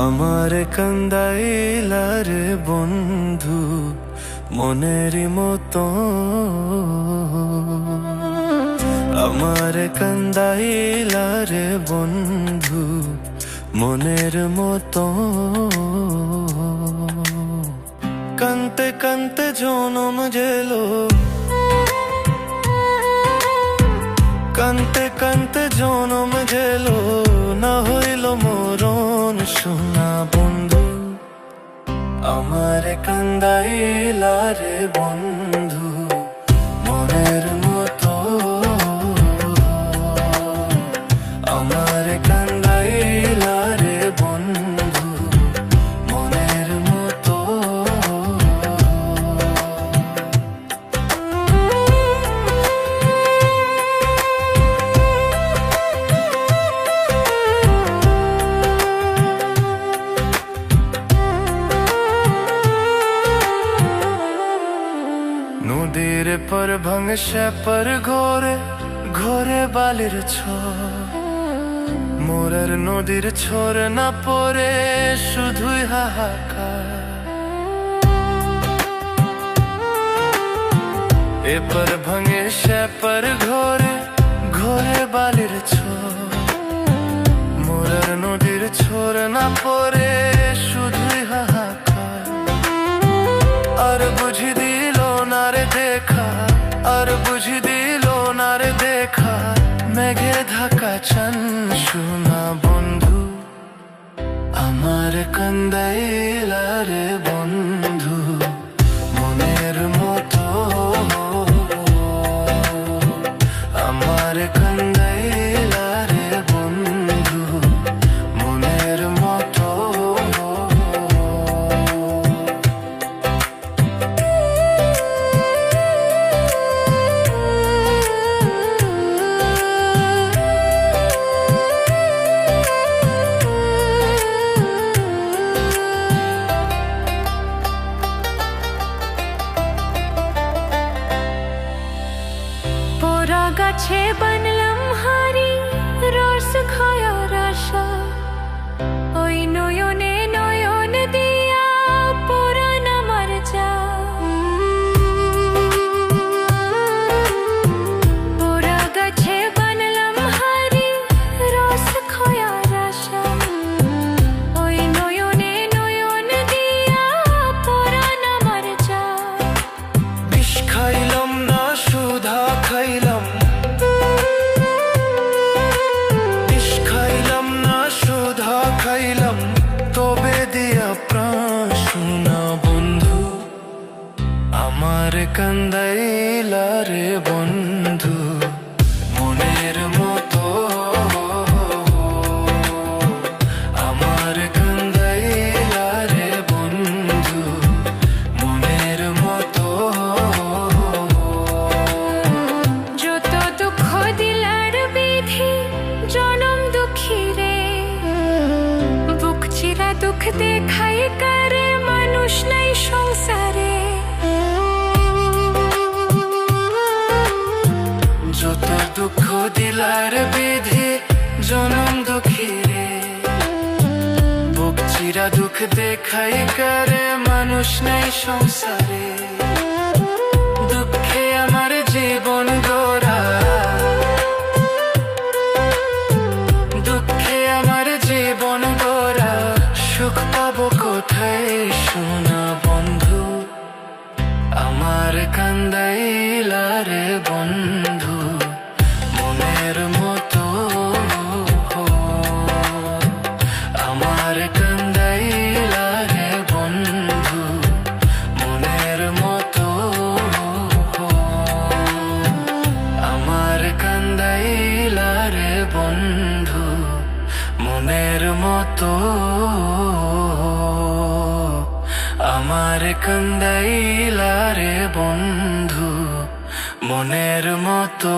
আমার কান্দাইলার বন্ধু মনের মতো, আমার কান্দাইলার বন্ধু মনের মতো। কানতে কানতে জনম গেলো, কানতে কানতে জনম গেলো, না হইল মরণ সোনা বন্ধু। আমার কান্দাইলার বন্ধু মনের মতো, আমার কান্দাইলার বন্ধু মনের মতো। নদীর পর ভাঙছে পর ঘোরে ঘোরে বালির ছোর, মোরের নদীর ছোর না পরে শুধুই হাহাকার। এপর ভাঙে সে পর ঘোরে ঘোরে বালির ছোর, মোরের নদীর ছোর না পরে শুধুই হাহাকার। আর বুঝি দিল না রে দেখা, আর বুঝি দিল না রে দেখা, মেঘে ঢাকা চান সোনা বন্ধু। আমার কান্দাইলার বন্ধু মনের মতো, আমার কান্দাইলার বন্ধু মনের মতো। গাছে বানলাম হারি রস খায়ার আশা, ওই নয়নে নয়ন দিয়া পুরাণ আমার যা। পোড়া গাছে বানলাম হারি রস খায়ার আশা, ওই নয়নে নয়ন দিয়া পুরাণ আমার যা। বিষ খাইলাম না সুধা খাইলাম, খাইলাম তবে দিয়া প্রাণ সোনা বন্ধু। আমার কান্দাইলার বন্ধু মনের মতো, আমার কান্দাইলার বন্ধু মনের মতো। যত দুঃখ দিলার বিধি জনম দুঃখী রে, বুক চিরা দুঃখ দেখাই কারে মানুষ নাই সংসারে। যত দুঃখ দিলার বিধি জনম দুঃখী রে, বুক চিরা দুঃখ দেখাই কারে মানুষ নাই সংসারে। দুঃখে আমার জীবন গড়া, দুঃখে আমার জীবন গড়া, সুখ পাবো কোথায় সোনা বন্ধু। আমার কান্দাইলার বন্ধু মনের মতো, আমার কান্দাইলার বন্ধু মনের মতো, আমার কান্দাইলার বন্ধু মনের মতো। আমার আমার কান্দাইলা রে বন্ধু মনের মতো